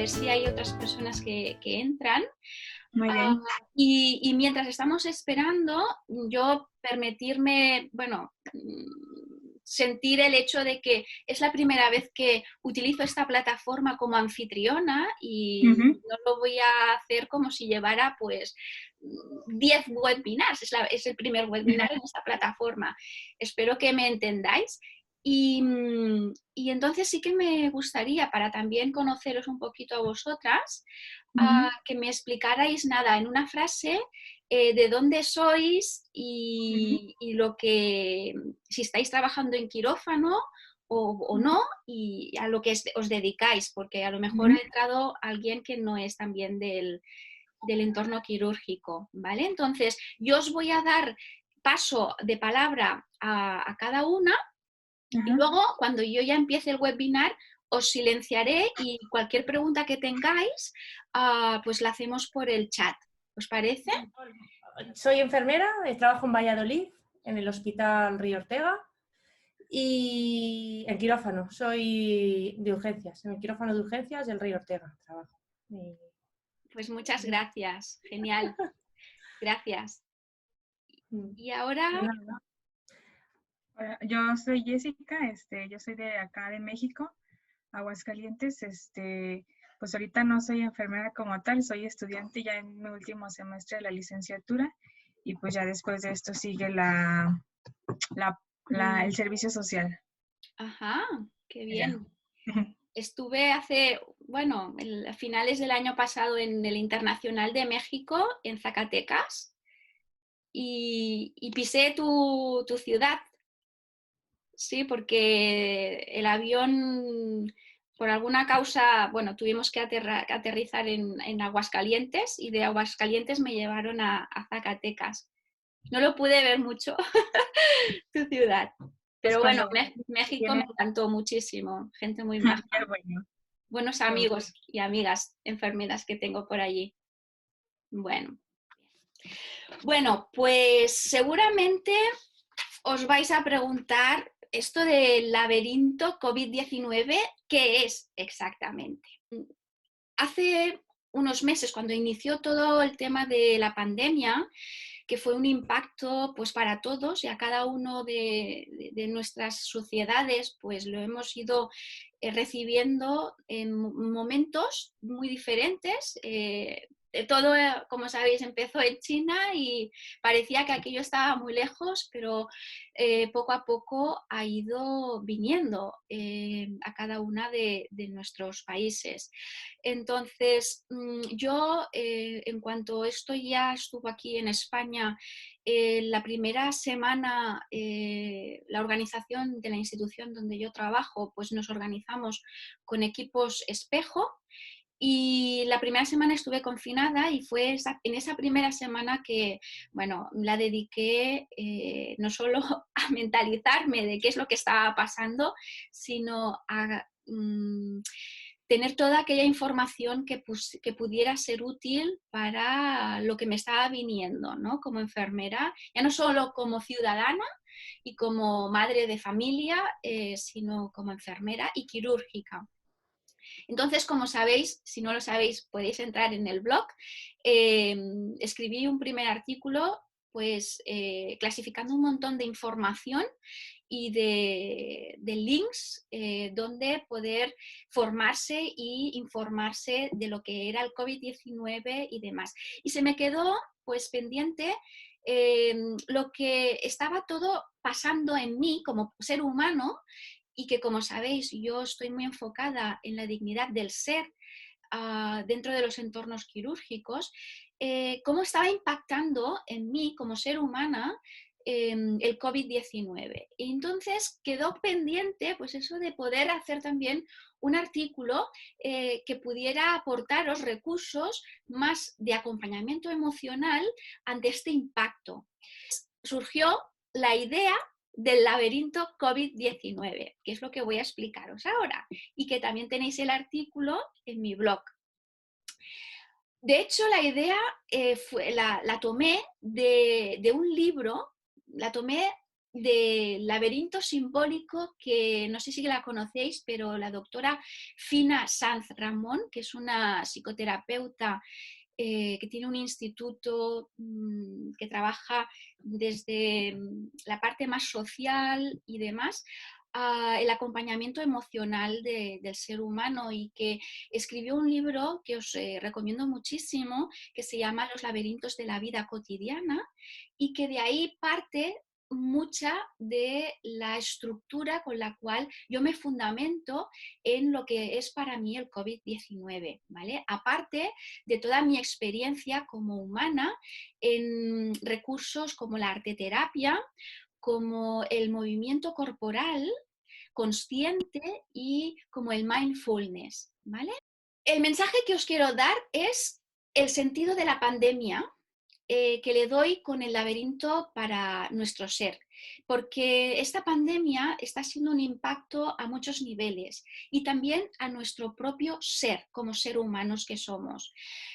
ver si hay otras personas que entran. Muy bien. Y mientras estamos esperando, yo permitirme, bueno, sentir el hecho de que es la primera vez que utilizo esta plataforma como anfitriona y no lo voy a hacer como si llevara pues 10 webinars, es el primer webinar en esta plataforma. Espero que me entendáis. Y entonces sí que me gustaría, para también conoceros un poquito a vosotras, que me explicarais nada en una frase de dónde sois y lo que, si estáis trabajando en quirófano o no, y a lo que os dedicáis, porque a lo mejor ha entrado alguien que no es también del entorno quirúrgico, ¿vale? Entonces, yo os voy a dar paso de palabra a cada una y luego, cuando yo ya empiece el webinar, os silenciaré y cualquier pregunta que tengáis, pues la hacemos por el chat. ¿Os parece? Soy enfermera, trabajo en Valladolid, en el Hospital Río Ortega, y en quirófano, soy de urgencias, en el quirófano de urgencias del Río Ortega trabajo. Pues muchas gracias, genial. Gracias. Y ahora... Hola, yo soy Jessica, yo soy de acá de México, Aguascalientes, pues ahorita no soy enfermera como tal, soy estudiante ya en mi último semestre de la licenciatura y pues ya después de esto sigue el servicio social. Ajá, qué bien. Estuve a finales del año pasado en el Internacional de México, en Zacatecas, y pisé tu ciudad. Sí, porque el avión, por alguna causa, bueno, tuvimos que aterrizar en Aguascalientes y de Aguascalientes me llevaron a Zacatecas. No lo pude ver mucho, tu ciudad. Pero Pues bueno, México me encantó muchísimo, gente muy maja. Buenos Qué amigos y amigas enfermeras que tengo por allí. Bueno, pues seguramente os vais a preguntar esto del laberinto COVID-19, ¿qué es exactamente? Hace unos meses, cuando inició todo el tema de la pandemia, que fue un impacto pues para todos y a cada uno de nuestras sociedades, pues lo hemos ido recibiendo en momentos muy diferentes. Todo, como sabéis, empezó en China y parecía que aquello estaba muy lejos, pero poco a poco ha ido viniendo a cada una de nuestros países. Entonces, yo, en cuanto esto ya estuvo aquí en España, la primera semana, la organización de la institución donde yo trabajo, pues nos organizamos con equipos espejo. Y la primera semana estuve confinada y fue en esa primera semana que, bueno, la dediqué no solo a mentalizarme de qué es lo que estaba pasando, sino a tener toda aquella información que pudiera ser útil para lo que me estaba viniendo, ¿no? Como enfermera, ya no solo como ciudadana y como madre de familia, sino como enfermera y quirúrgica. Entonces, como sabéis, si no lo sabéis, podéis entrar en el blog. Escribí un primer artículo pues clasificando un montón de información y de links donde poder formarse e informarse de lo que era el COVID-19 y demás. Y se me quedó pues pendiente lo que estaba todo pasando en mí como ser humano y que, como sabéis, yo estoy muy enfocada en la dignidad del ser dentro de los entornos quirúrgicos, cómo estaba impactando en mí como ser humana el COVID-19. Y entonces quedó pendiente pues eso de poder hacer también un artículo que pudiera aportaros recursos más de acompañamiento emocional ante este impacto. Surgió la idea del laberinto COVID-19, que es lo que voy a explicaros ahora, y que también tenéis el artículo en mi blog. De hecho, la idea la tomé de un libro, la tomé del laberinto simbólico que no sé si la conocéis, pero la doctora Fina Sanz Ramón, que es una psicoterapeuta que tiene un instituto que trabaja desde la parte más social y demás, el acompañamiento emocional del ser humano, y que escribió un libro que os recomiendo muchísimo, que se llama Los laberintos de la vida cotidiana, y que de ahí parte mucha de la estructura con la cual yo me fundamento en lo que es para mí el COVID-19, ¿vale? Aparte de toda mi experiencia como humana en recursos como la arteterapia, como el movimiento corporal consciente y como el mindfulness, ¿vale? El mensaje que os quiero dar es el sentido de la pandemia que le doy con el laberinto para nuestro ser, porque esta pandemia está haciendo un impacto a muchos niveles y también a nuestro propio ser, como ser humanos que somos.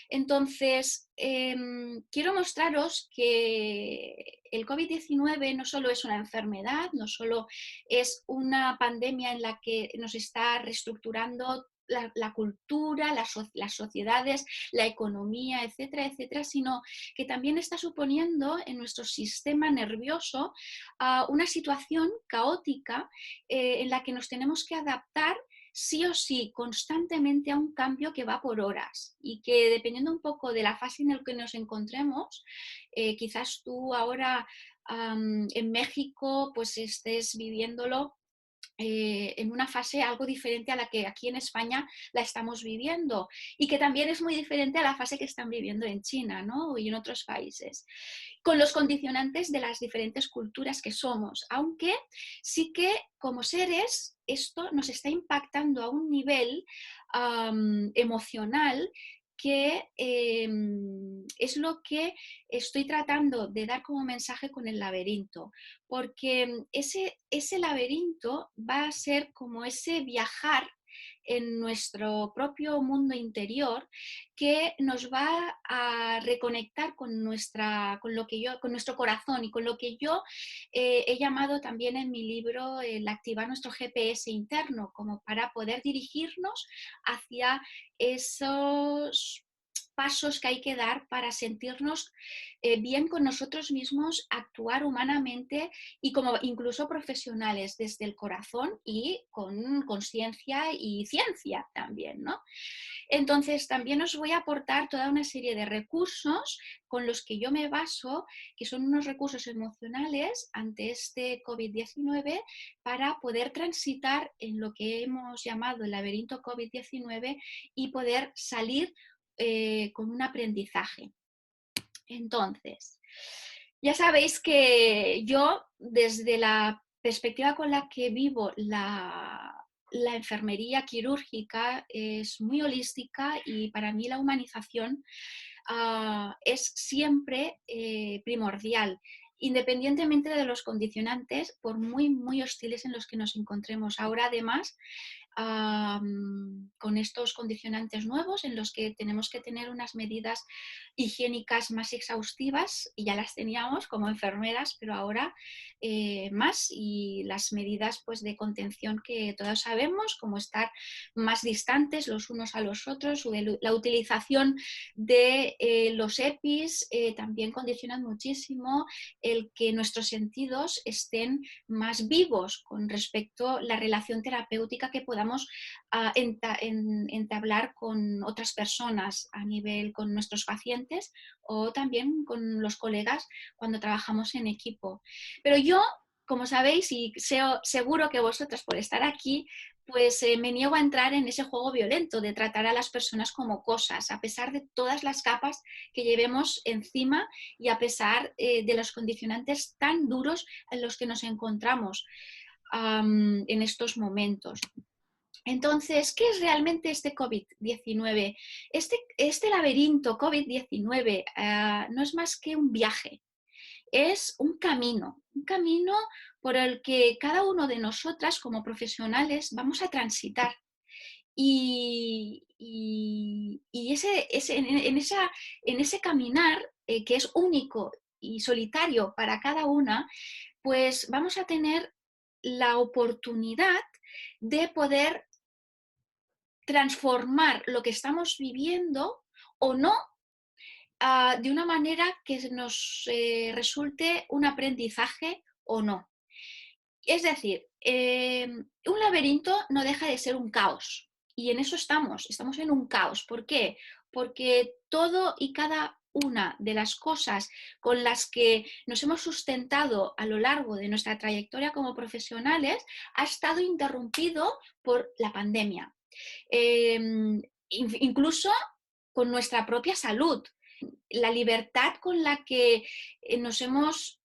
Entonces, quiero mostraros que el COVID-19 no solo es una enfermedad, no solo es una pandemia en la que nos está reestructurando la cultura, las sociedades, la economía, etcétera, etcétera, sino que también está suponiendo en nuestro sistema nervioso una situación caótica en la que nos tenemos que adaptar sí o sí constantemente a un cambio que va por horas, y que dependiendo un poco de la fase en la que nos encontremos, quizás tú ahora en México pues estés viviéndolo en una fase algo diferente a la que aquí en España la estamos viviendo, y que también es muy diferente a la fase que están viviendo en China, ¿no? Y en otros países, con los condicionantes de las diferentes culturas que somos, aunque sí que como seres esto nos está impactando a un nivel emocional que es lo que estoy tratando de dar como mensaje con el laberinto, porque ese laberinto va a ser como ese viajar en nuestro propio mundo interior, que nos va a reconectar con nuestro corazón, y con lo que yo he llamado también en mi libro el activar nuestro GPS interno, como para poder dirigirnos hacia esos pasos que hay que dar para sentirnos bien con nosotros mismos, actuar humanamente y como incluso profesionales desde el corazón y con conciencia y ciencia también, ¿no? Entonces también os voy a aportar toda una serie de recursos con los que yo me baso, que son unos recursos emocionales ante este COVID-19, para poder transitar en lo que hemos llamado el laberinto COVID-19 y poder salir con un aprendizaje. Entonces, ya sabéis que yo, desde la perspectiva con la que vivo la enfermería quirúrgica, es muy holística, y para mí la humanización es siempre primordial, independientemente de los condicionantes, por muy, muy hostiles en los que nos encontremos. Ahora, además, con estos condicionantes nuevos en los que tenemos que tener unas medidas higiénicas más exhaustivas, y ya las teníamos como enfermeras, pero ahora más, y las medidas pues, de contención que todos sabemos, como estar más distantes los unos a los otros, la utilización de los EPIs también condicionan muchísimo el que nuestros sentidos estén más vivos con respecto a la relación terapéutica que podamos entablar con otras personas a nivel con nuestros pacientes, o también con los colegas cuando trabajamos en equipo. Pero yo, como sabéis, y seguro que vosotras por estar aquí, pues me niego a entrar en ese juego violento de tratar a las personas como cosas, a pesar de todas las capas que llevemos encima y a pesar de los condicionantes tan duros en los que nos encontramos en estos momentos. Entonces, ¿qué es realmente este COVID-19? Este laberinto COVID-19 no es más que un viaje, es un camino por el que cada uno de nosotras como profesionales vamos a transitar. Y en ese caminar, que es único y solitario para cada una, pues vamos a tener la oportunidad de poder transformar lo que estamos viviendo o no de una manera que nos resulte un aprendizaje o no. Es decir, un laberinto no deja de ser un caos y en eso estamos en un caos. ¿Por qué? Porque todo y cada una de las cosas con las que nos hemos sustentado a lo largo de nuestra trayectoria como profesionales ha estado interrumpido por la pandemia. Incluso con nuestra propia salud. La libertad con la que nos hemos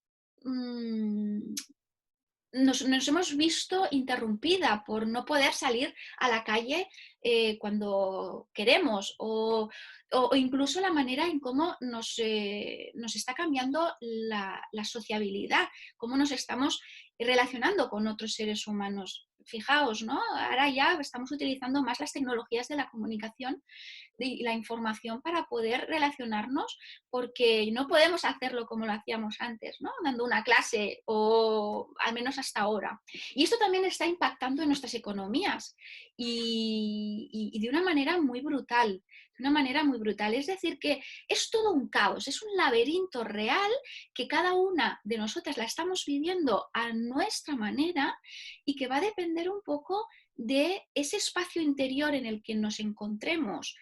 visto interrumpida por no poder salir a la calle cuando queremos o incluso la manera en cómo nos está cambiando la sociabilidad, cómo nos estamos relacionando con otros seres humanos. Fijaos, ¿no? Ahora ya estamos utilizando más las tecnologías de la comunicación y la información para poder relacionarnos, porque no podemos hacerlo como lo hacíamos antes, ¿no? Dando una clase o al menos hasta ahora. Y esto también está impactando en nuestras economías y de una manera muy brutal. Es decir, que es todo un caos, es un laberinto real que cada una de nosotras la estamos viviendo a nuestra manera y que va a depender un poco de ese espacio interior en el que nos encontremos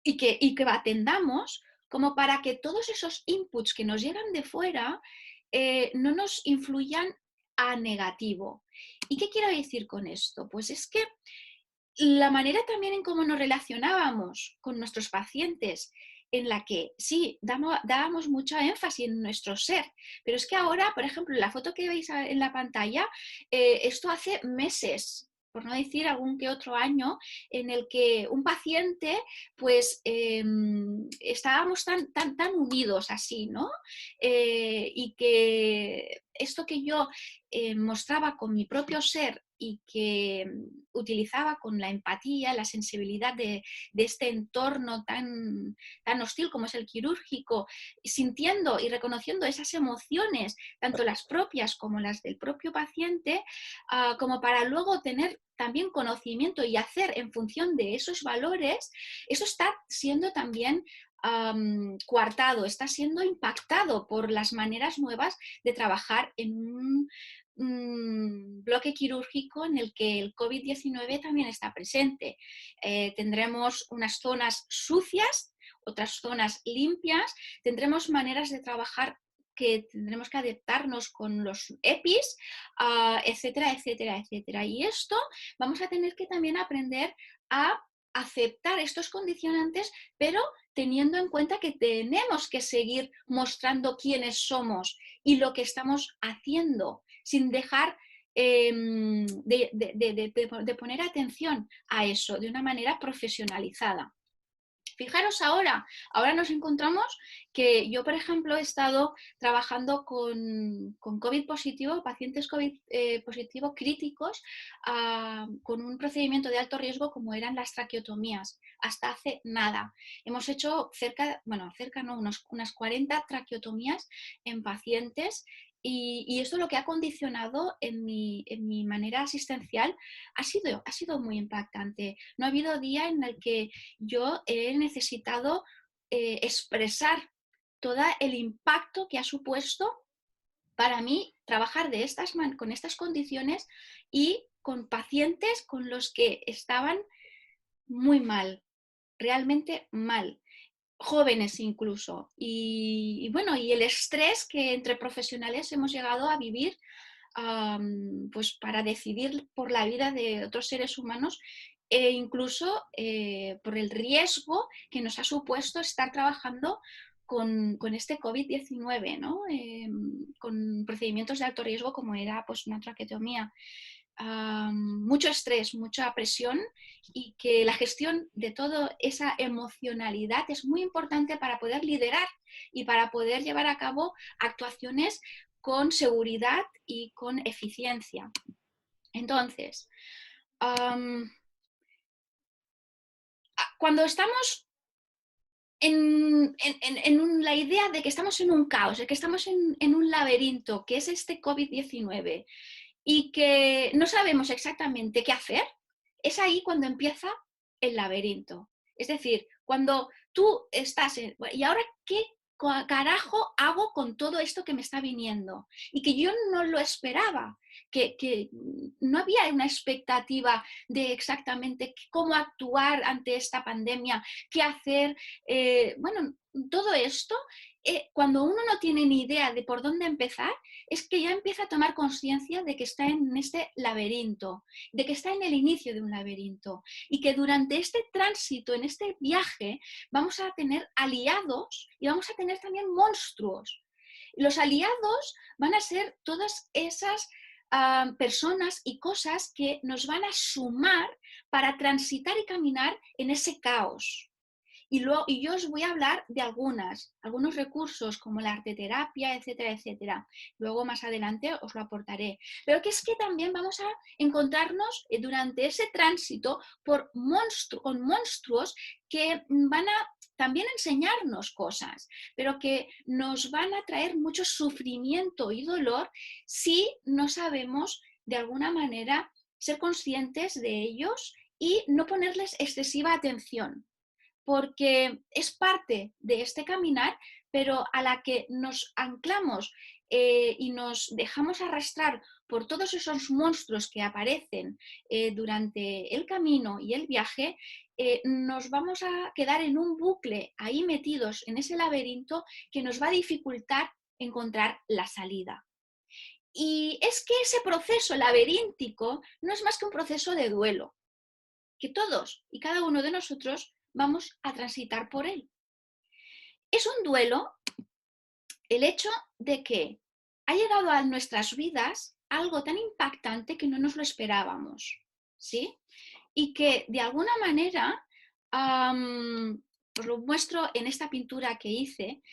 y que atendamos como para que todos esos inputs que nos llegan de fuera no nos influyan a negativo. ¿Y qué quiero decir con esto? Pues es que la manera también en cómo nos relacionábamos con nuestros pacientes, en la que sí, dábamos mucho énfasis en nuestro ser, pero es que ahora, por ejemplo, la foto que veis en la pantalla, esto hace meses, por no decir algún que otro año, en el que un paciente, pues estábamos tan unidos así, ¿no? Y que esto que yo mostraba con mi propio ser y que utilizaba con la empatía, la sensibilidad de este entorno tan hostil como es el quirúrgico, sintiendo y reconociendo esas emociones, tanto las propias como las del propio paciente, como para luego tener también conocimiento y hacer en función de esos valores, eso está siendo también coartado, está siendo impactado por las maneras nuevas de trabajar en un bloque quirúrgico en el que el COVID-19 también está presente. Tendremos unas zonas sucias, otras zonas limpias, tendremos maneras de trabajar que tendremos que adaptarnos con los EPIs, etcétera, etcétera, etcétera. Y esto vamos a tener que también aprender a aceptar estos condicionantes, pero teniendo en cuenta que tenemos que seguir mostrando quiénes somos y lo que estamos haciendo, sin dejar de poner atención a eso de una manera profesionalizada. Fijaros ahora nos encontramos que yo, por ejemplo, he estado trabajando con COVID positivo, pacientes COVID positivo críticos, con un procedimiento de alto riesgo como eran las traqueotomías, hasta hace nada. Hemos hecho unas 40 traqueotomías en pacientes. Y esto lo que ha condicionado en mi manera asistencial ha sido muy impactante. No ha habido día en el que yo he necesitado expresar todo el impacto que ha supuesto para mí trabajar con estas condiciones y con pacientes con los que estaban muy mal, realmente mal, jóvenes incluso. Y bueno, y el estrés que entre profesionales hemos llegado a vivir pues para decidir por la vida de otros seres humanos e incluso por el riesgo que nos ha supuesto estar trabajando con este COVID-19, ¿no? Con procedimientos de alto riesgo como era pues, una traqueotomía. Mucho estrés, mucha presión y que la gestión de toda esa emocionalidad es muy importante para poder liderar y para poder llevar a cabo actuaciones con seguridad y con eficiencia. Entonces, cuando estamos la idea de que estamos en un caos, de que estamos en un laberinto, que es este COVID-19, y que no sabemos exactamente qué hacer, es ahí cuando empieza el laberinto. Es decir, cuando tú estás ¿y ahora qué carajo hago con todo esto que me está viniendo? Y que yo no lo esperaba, que no había una expectativa de exactamente cómo actuar ante esta pandemia, qué hacer. Bueno, todo esto, cuando uno no tiene ni idea de por dónde empezar, es que ya empieza a tomar conciencia de que está en este laberinto, de que está en el inicio de un laberinto y que durante este tránsito, en este viaje, vamos a tener aliados y vamos a tener también monstruos. Los aliados van a ser todas esas personas y cosas que nos van a sumar para transitar y caminar en ese caos. Y yo os voy a hablar de algunos recursos como la arteterapia, etcétera, etcétera. Luego más adelante os lo aportaré. Pero que es que también vamos a encontrarnos durante ese tránsito con monstruos que van a también enseñarnos cosas, pero que nos van a traer mucho sufrimiento y dolor si no sabemos de alguna manera ser conscientes de ellos y no ponerles excesiva atención, porque es parte de este caminar, pero a la que nos anclamos y nos dejamos arrastrar por todos esos monstruos que aparecen durante el camino y el viaje, nos vamos a quedar en un bucle ahí metidos en ese laberinto que nos va a dificultar encontrar la salida. Y es que ese proceso laberíntico no es más que un proceso de duelo, que todos y cada uno de nosotros vamos a transitar por él. Es un duelo el hecho de que ha llegado a nuestras vidas algo tan impactante que no nos lo esperábamos, ¿sí? Y que de alguna manera, os lo muestro en esta pintura que hice,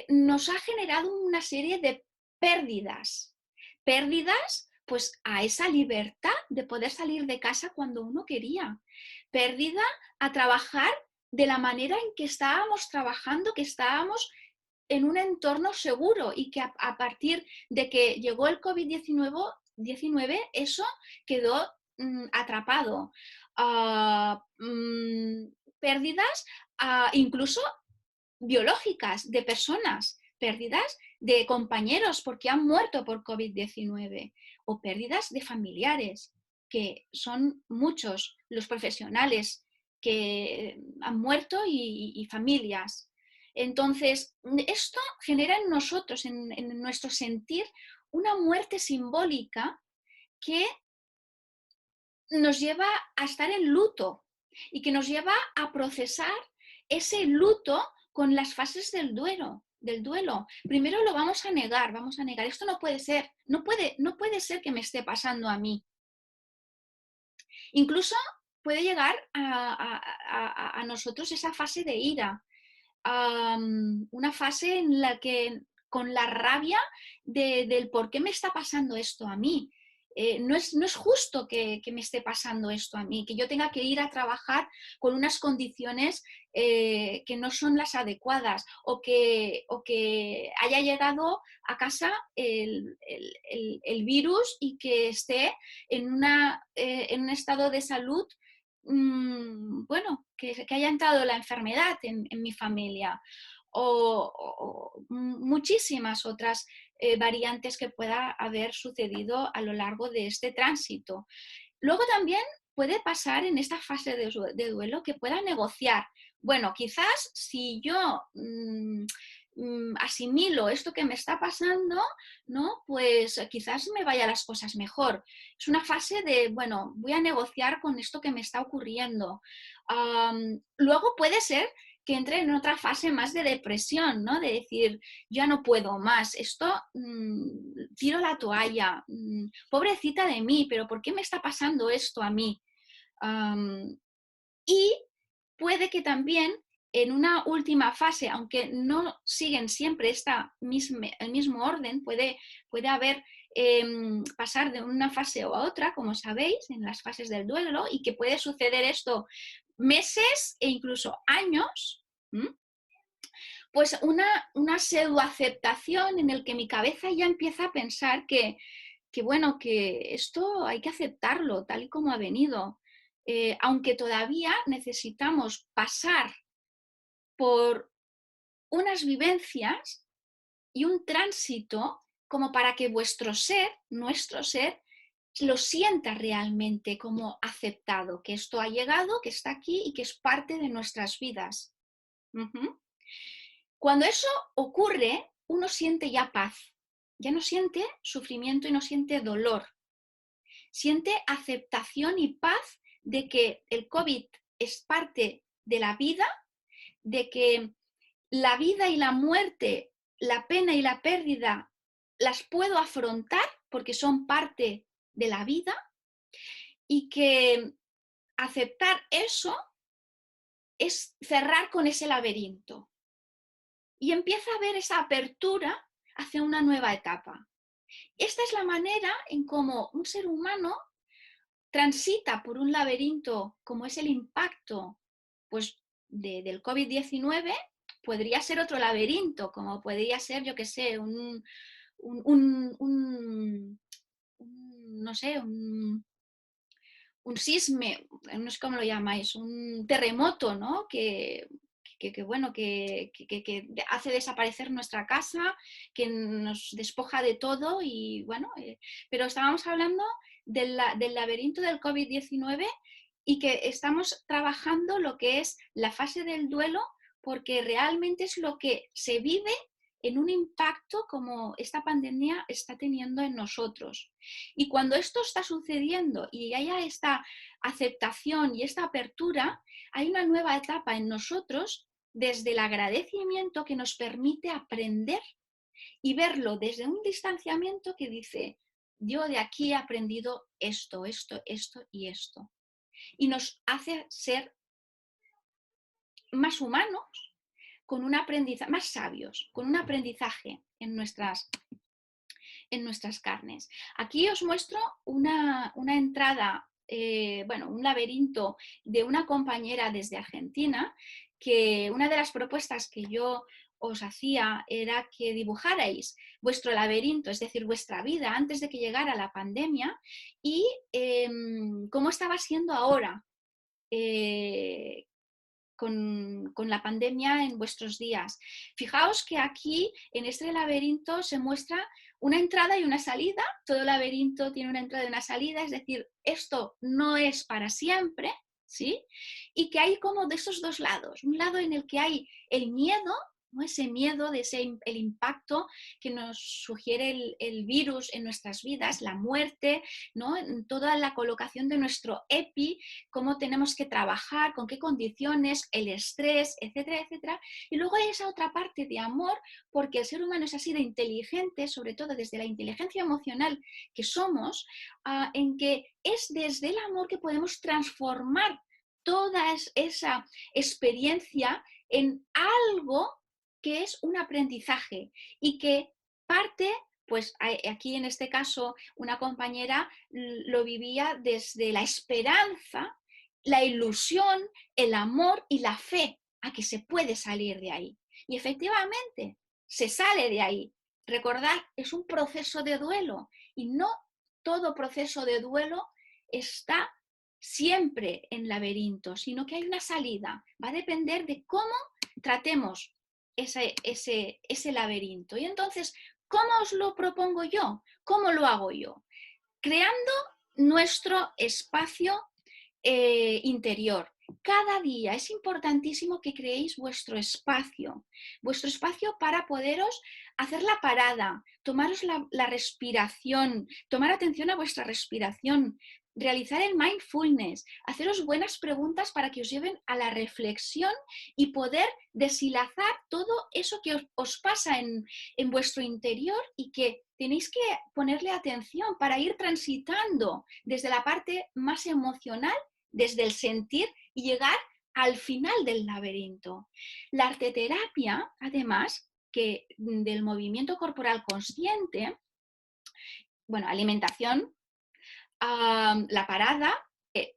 nos ha generado una serie de pérdidas. Pérdidas pues a esa libertad de poder salir de casa cuando uno quería. Pérdida a trabajar de la manera en que estábamos trabajando, que estábamos en un entorno seguro y que a partir de que llegó el COVID-19, eso quedó atrapado. Pérdidas incluso biológicas de personas, pérdidas de compañeros porque han muerto por COVID-19 o pérdidas de familiares, que son muchos los profesionales que han muerto y familias. Entonces, esto genera en nosotros, en nuestro sentir, una muerte simbólica que nos lleva a estar en luto y que nos lleva a procesar ese luto con las fases del duelo. Primero lo vamos a negar, esto no puede ser, no puede ser que me esté pasando a mí. Incluso puede llegar a nosotros esa fase de ira, una fase en la que con la rabia del por qué me está pasando esto a mí. No es justo que me esté pasando esto a mí, que yo tenga que ir a trabajar con unas condiciones que no son las adecuadas o que haya llegado a casa el virus y que esté en un estado de salud, bueno, que haya entrado la enfermedad en mi familia o muchísimas otras variantes que pueda haber sucedido a lo largo de este tránsito. Luego también puede pasar en esta fase de duelo que pueda negociar. Bueno, quizás si yo asimilo esto que me está pasando, ¿no? Pues quizás me vayan las cosas mejor. Es una fase de, bueno, voy a negociar con esto que me está ocurriendo. Luego puede ser que entre en otra fase más de depresión, ¿no? De decir, ya no puedo más, esto tiro la toalla, pobrecita de mí, pero ¿por qué me está pasando esto a mí? Y puede que también en una última fase, aunque no siguen siempre el mismo orden, puede haber pasar de una fase a otra, como sabéis, en las fases del duelo, y que puede suceder esto meses e incluso años. pues una pseudoaceptación en el que mi cabeza ya empieza a pensar que bueno, que esto hay que aceptarlo tal y como ha venido. Aunque todavía necesitamos pasar por unas vivencias y un tránsito como para que vuestro ser, nuestro ser, lo sienta realmente como aceptado, que esto ha llegado, que está aquí y que es parte de nuestras vidas. Uh-huh. Cuando eso ocurre, uno siente ya paz, ya no siente sufrimiento y no siente dolor. Siente aceptación y paz de que el COVID es parte de la vida, de que la vida y la muerte, la pena y la pérdida las puedo afrontar porque son parte de la vida y que aceptar eso es cerrar con ese laberinto y empieza a haber esa apertura hacia una nueva etapa. Esta es la manera en cómo un ser humano transita por un laberinto como es el impacto pues, del COVID-19, podría ser otro laberinto, como podría ser, yo qué sé, no sé, un sisme, no sé cómo lo llamáis, un terremoto, ¿no? Bueno, que hace desaparecer nuestra casa, que nos despoja de todo y bueno, pero estábamos hablando del laberinto del COVID-19 y que estamos trabajando lo que es la fase del duelo porque realmente es lo que se vive en un impacto como esta pandemia está teniendo en nosotros. Y cuando esto está sucediendo y haya esta aceptación y esta apertura, hay una nueva etapa en nosotros desde el agradecimiento que nos permite aprender y verlo desde un distanciamiento que dice, yo de aquí he aprendido esto, esto, esto y esto. Y nos hace ser más humanos, con un aprendizaje, más sabios, con un aprendizaje en nuestras carnes. Aquí os muestro una entrada, un laberinto de una compañera desde Argentina, que una de las propuestas que yo os hacía era que dibujarais vuestro laberinto, es decir, vuestra vida antes de que llegara la pandemia y cómo estaba siendo ahora. Con la pandemia en vuestros días. Fijaos que aquí en este laberinto se muestra una entrada y una salida. Todo laberinto tiene una entrada y una salida, es decir, esto no es para siempre, ¿sí? Y que hay como de esos dos lados. Un lado en el que hay el miedo, ¿no? Ese miedo de el impacto que nos sugiere el virus en nuestras vidas, la muerte, ¿no? En toda la colocación de nuestro EPI, cómo tenemos que trabajar, con qué condiciones, el estrés, etcétera, etcétera. Y luego hay esa otra parte de amor, porque el ser humano es así de inteligente, sobre todo desde la inteligencia emocional que somos, en que es desde el amor que podemos transformar toda esa experiencia en algo que es un aprendizaje y que parte, pues aquí en este caso una compañera lo vivía desde la esperanza, la ilusión, el amor y la fe a que se puede salir de ahí. Y efectivamente, se sale de ahí. Recordad, es un proceso de duelo y no todo proceso de duelo está siempre en laberinto, sino que hay una salida. Va a depender de cómo tratemos ese laberinto. Y entonces, ¿cómo os lo propongo yo? ¿Cómo lo hago yo? Creando nuestro espacio interior. Cada día es importantísimo que creéis vuestro espacio para poderos hacer la parada, tomaros la respiración, tomar atención a vuestra respiración, realizar el mindfulness, haceros buenas preguntas para que os lleven a la reflexión y poder deshilazar todo eso que os pasa en vuestro interior y que tenéis que ponerle atención para ir transitando desde la parte más emocional, desde el sentir y llegar al final del laberinto. La arteterapia, además, que del movimiento corporal consciente, bueno, alimentación, la parada,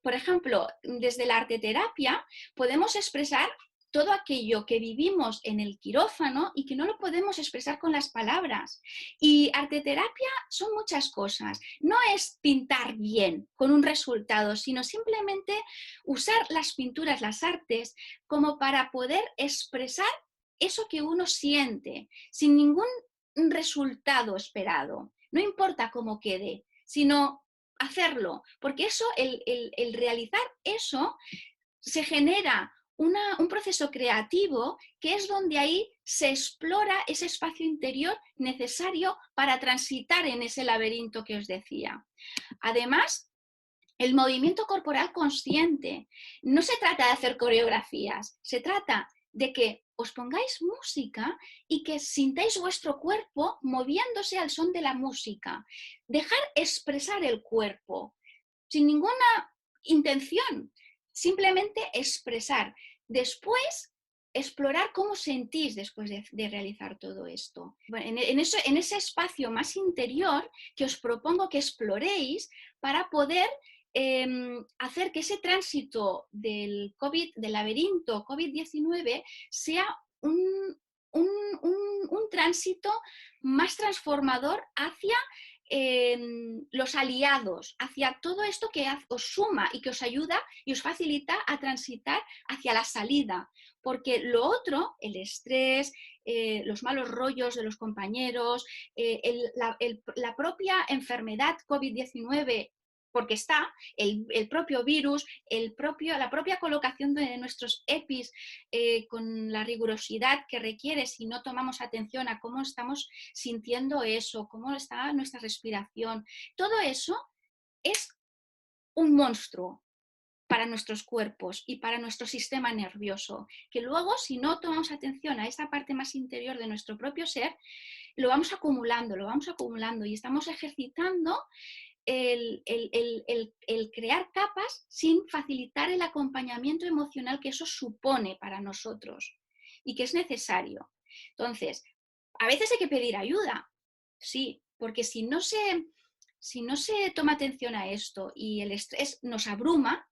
por ejemplo, desde la arteterapia podemos expresar todo aquello que vivimos en el quirófano y que no lo podemos expresar con las palabras. Y arteterapia son muchas cosas. No es pintar bien con un resultado, sino simplemente usar las pinturas, las artes, como para poder expresar eso que uno siente, sin ningún resultado esperado. No importa cómo quede, sino hacerlo, porque eso, el realizar eso, se genera un proceso creativo que es donde ahí se explora ese espacio interior necesario para transitar en ese laberinto que os decía. Además, el movimiento corporal consciente. No se trata de hacer coreografías, se trata de que os pongáis música y que sintáis vuestro cuerpo moviéndose al son de la música. Dejar expresar el cuerpo sin ninguna intención, simplemente expresar. Después, explorar cómo sentís después de realizar todo esto. Bueno, en ese espacio más interior que os propongo que exploréis para poder hacer que ese tránsito del laberinto COVID-19 sea un tránsito más transformador hacia los aliados, hacia todo esto que os suma y que os ayuda y os facilita a transitar hacia la salida. Porque lo otro, el estrés, los malos rollos de los compañeros, la propia enfermedad COVID-19, porque está el propio virus, la propia colocación de nuestros EPIs con la rigurosidad que requiere si no tomamos atención a cómo estamos sintiendo eso, cómo está nuestra respiración. Todo eso es un monstruo para nuestros cuerpos y para nuestro sistema nervioso, que luego, si no tomamos atención a esta parte más interior de nuestro propio ser, lo vamos acumulando y estamos ejercitando el crear capas sin facilitar el acompañamiento emocional que eso supone para nosotros y que es necesario. Entonces, a veces hay que pedir ayuda, sí, porque si no se toma atención a esto y el estrés nos abruma,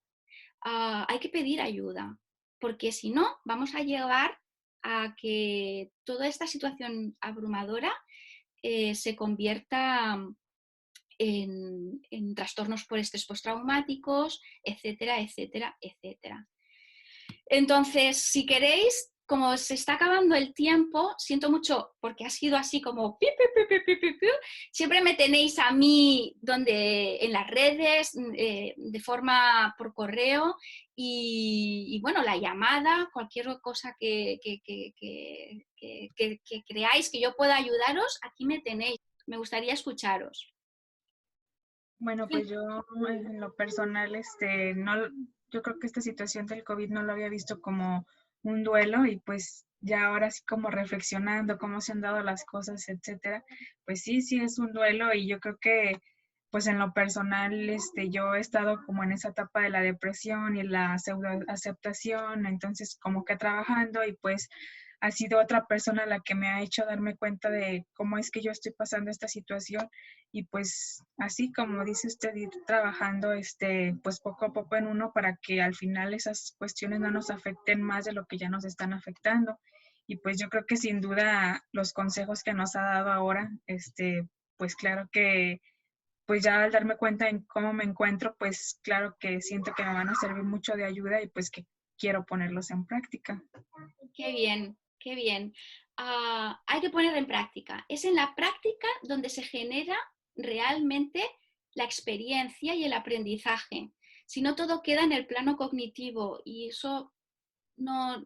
hay que pedir ayuda, porque si no, vamos a llegar a que toda esta situación abrumadora se convierta en trastornos por estrés postraumáticos, etcétera, etcétera, etcétera. Entonces, si queréis, como se está acabando el tiempo, siento mucho porque ha sido así como siempre me tenéis a mí en las redes, de forma por correo y bueno, la llamada, cualquier cosa que creáis que yo pueda ayudaros, aquí me tenéis. Me gustaría escucharos. Bueno, pues yo en lo personal, yo creo que esta situación del COVID no lo había visto como un duelo y pues ya ahora sí como reflexionando cómo se han dado las cosas, etcétera, pues sí es un duelo y yo creo que pues en lo personal, yo he estado como en esa etapa de la depresión y la pseudoaceptación, entonces como que trabajando y pues ha sido otra persona la que me ha hecho darme cuenta de cómo es que yo estoy pasando esta situación y pues así como dice usted, ir trabajando pues poco a poco en uno para que al final esas cuestiones no nos afecten más de lo que ya nos están afectando. Y pues yo creo que sin duda los consejos que nos ha dado ahora, pues claro que pues ya al darme cuenta en cómo me encuentro, pues claro que siento que me van a servir mucho de ayuda y pues que quiero ponerlos en práctica. Qué bien, qué bien. Hay que poner en práctica. Es en la práctica donde se genera realmente la experiencia y el aprendizaje. Si no, todo queda en el plano cognitivo y eso no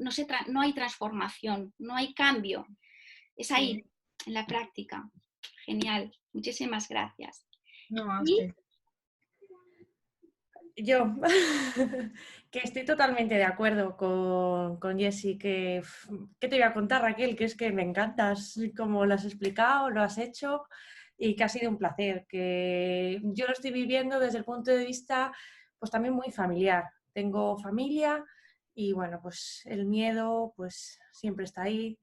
hay transformación, no hay cambio. Es ahí, sí, en la práctica. Genial. Muchísimas gracias. No, a usted. Yo, que estoy totalmente de acuerdo con Jessie, ¿qué te voy a contar, Raquel? Que es que me encantas como lo has explicado, lo has hecho y que ha sido un placer, que yo lo estoy viviendo desde el punto de vista pues también muy familiar. Tengo familia y bueno, pues el miedo pues siempre está ahí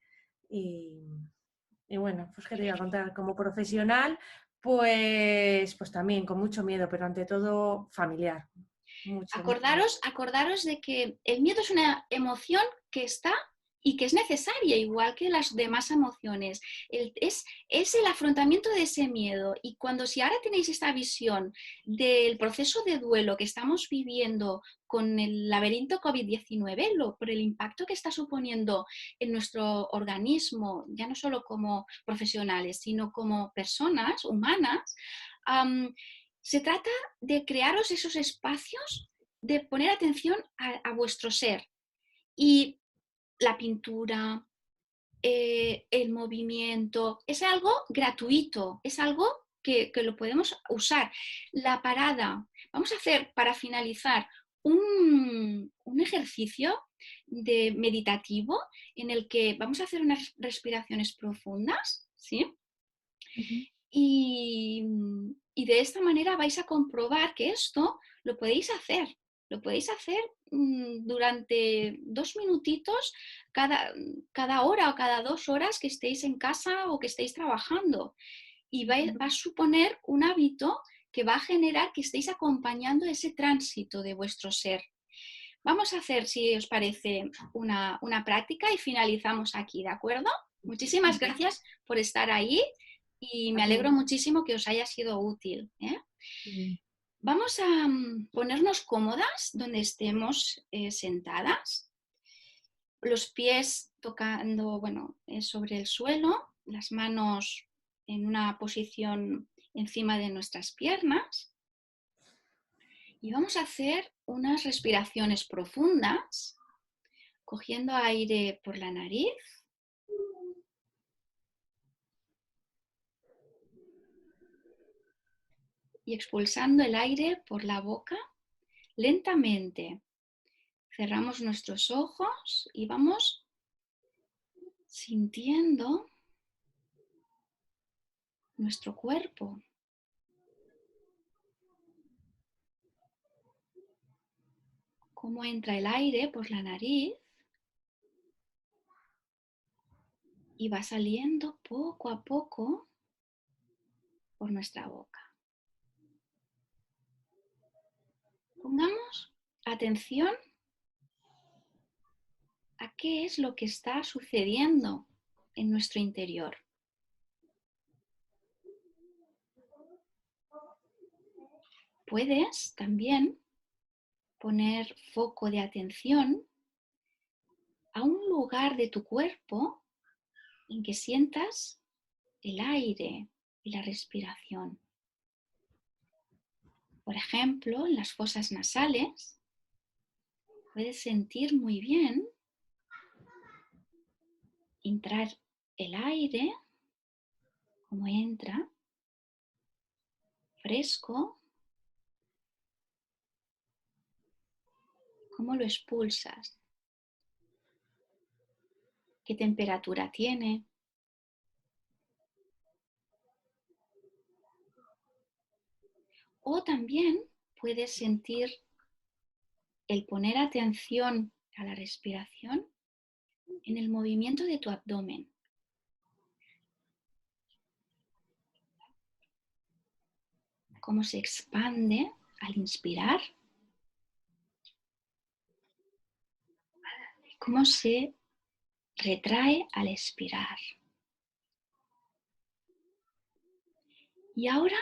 y bueno, pues qué te voy a contar, como profesional pues también con mucho miedo, pero ante todo familiar. Mucho. Acordaros de que el miedo es una emoción que está y que es necesaria, igual que las demás emociones. Es el afrontamiento de ese miedo. Y si ahora tenéis esta visión del proceso de duelo que estamos viviendo con el laberinto COVID-19, por el impacto que está suponiendo en nuestro organismo, ya no solo como profesionales, sino como personas humanas, se trata de crearos esos espacios, de poner atención a vuestro ser. Y la pintura, el movimiento, es algo gratuito, es algo que lo podemos usar. La parada, vamos a hacer para finalizar un ejercicio meditativo en el que vamos a hacer unas respiraciones profundas, ¿sí? Ujú. Y de esta manera vais a comprobar que esto lo podéis hacer. Lo podéis hacer durante 2 minutitos cada hora o cada 2 horas que estéis en casa o que estéis trabajando. Y va a suponer un hábito que va a generar que estéis acompañando ese tránsito de vuestro ser. Vamos a hacer, si os parece, una práctica y finalizamos aquí, ¿de acuerdo? Muchísimas gracias por estar ahí y me alegro muchísimo que os haya sido útil, ¿eh? Vamos a ponernos cómodas donde estemos sentadas, los pies tocando, sobre el suelo, las manos en una posición encima de nuestras piernas. Y vamos a hacer unas respiraciones profundas, cogiendo aire por la nariz y expulsando el aire por la boca lentamente. Cerramos nuestros ojos y vamos sintiendo nuestro cuerpo. Cómo entra el aire por la nariz y va saliendo poco a poco por nuestra boca. Pongamos atención a qué es lo que está sucediendo en nuestro interior. Puedes también poner foco de atención a un lugar de tu cuerpo en que sientas el aire y la respiración. Por ejemplo, en las fosas nasales puedes sentir muy bien entrar el aire, como entra, fresco, cómo lo expulsas, qué temperatura tiene. O también puedes sentir el poner atención a la respiración en el movimiento de tu abdomen. Cómo se expande al inspirar, cómo se retrae al expirar. Y ahora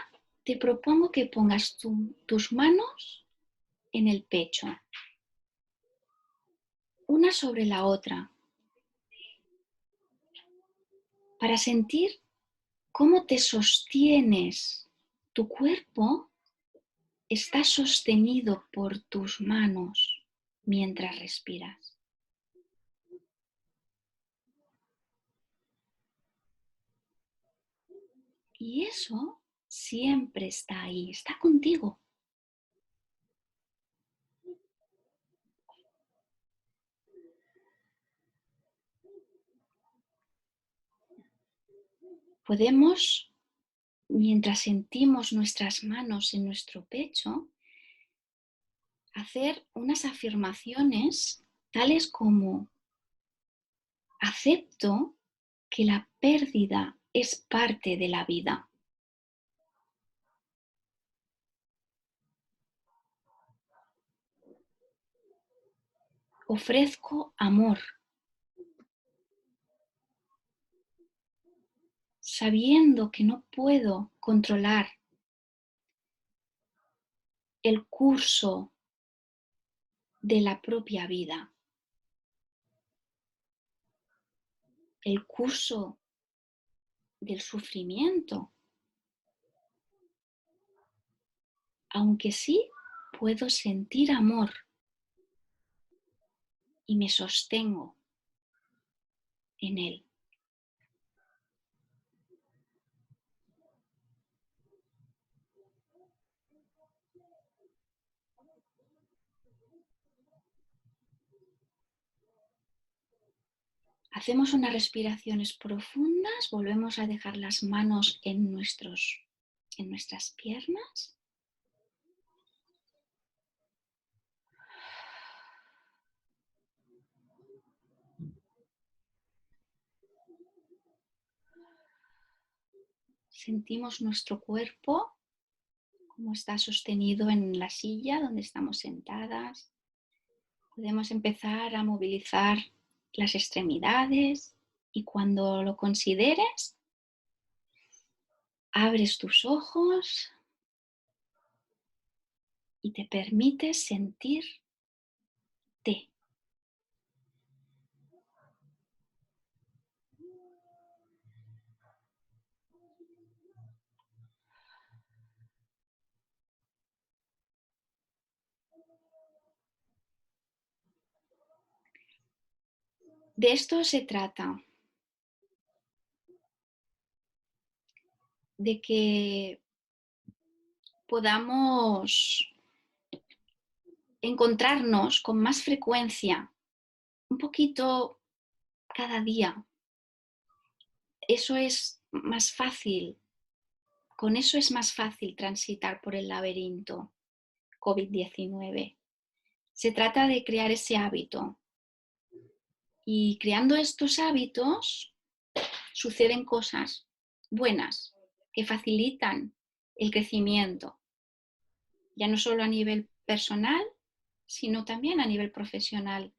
te propongo que pongas tus manos en el pecho, una sobre la otra, para sentir cómo te sostienes. Tu cuerpo está sostenido por tus manos mientras respiras. Y eso siempre está ahí, está contigo. Podemos, mientras sentimos nuestras manos en nuestro pecho, hacer unas afirmaciones tales como: acepto que la pérdida es parte de la vida. Ofrezco amor sabiendo que no puedo controlar el curso de la propia vida, el curso del sufrimiento, aunque sí puedo sentir amor y me sostengo en él. Hacemos unas respiraciones profundas, volvemos a dejar las manos en nuestras piernas. Sentimos nuestro cuerpo, cómo está sostenido en la silla donde estamos sentadas. Podemos empezar a movilizar las extremidades y cuando lo consideres, abres tus ojos y te permites sentirte. De esto se trata, de que podamos encontrarnos con más frecuencia, un poquito cada día. Eso es más fácil, con eso es más fácil transitar por el laberinto COVID-19. Se trata de crear ese hábito. Y creando estos hábitos suceden cosas buenas que facilitan el crecimiento, ya no solo a nivel personal, sino también a nivel profesional,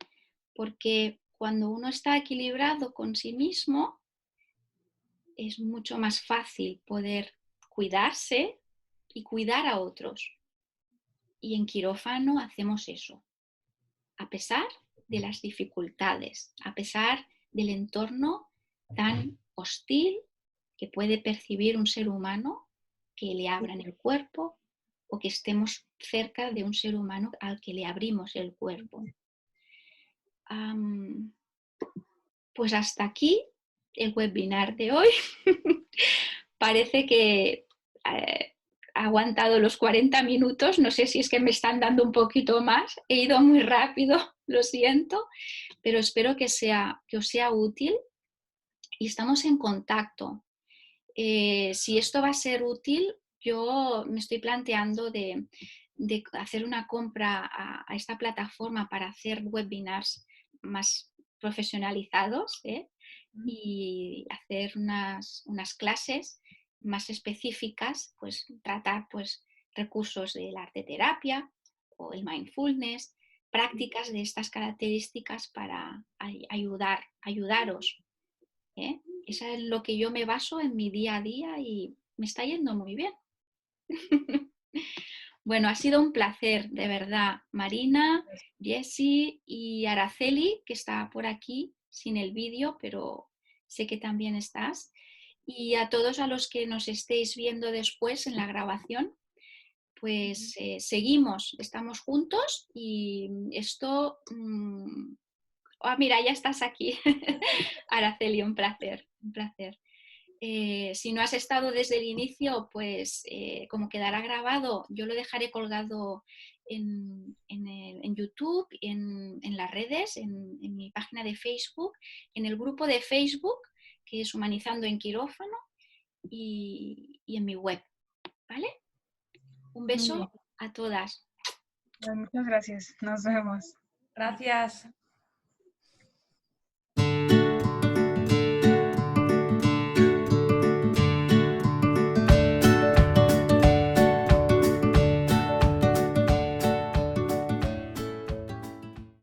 porque cuando uno está equilibrado con sí mismo, es mucho más fácil poder cuidarse y cuidar a otros. Y en quirófano hacemos eso, a pesar de las dificultades, a pesar del entorno tan hostil que puede percibir un ser humano, que le abran el cuerpo o que estemos cerca de un ser humano al que le abrimos el cuerpo. Pues hasta aquí el webinar de hoy. Parece que ha aguantado los 40 minutos, no sé si es que me están dando un poquito más, he ido muy rápido, lo siento, pero espero que os sea útil y estamos en contacto. Si esto va a ser útil, yo me estoy planteando de hacer una compra a esta plataforma para hacer webinars más profesionalizados, y hacer unas clases más específicas, pues tratar pues, recursos de la arte terapia o el mindfulness, prácticas de estas características para ayudaros. Eso es lo que yo me baso en mi día a día y me está yendo muy bien. Bueno, ha sido un placer, de verdad. Marina, Jessie y Araceli, que está por aquí sin el vídeo, pero sé que también estás. Y a todos a los que nos estéis viendo después en la grabación, pues seguimos, estamos juntos y esto... mira, ya estás aquí. Araceli, un placer, un placer. Si no has estado desde el inicio, pues como quedará grabado, yo lo dejaré colgado en YouTube, en las redes, en mi página de Facebook, en el grupo de Facebook, que es Humanizando en Quirófano, y en mi web. ¿Vale? Un beso a todas. Muchas gracias. Nos vemos. Gracias.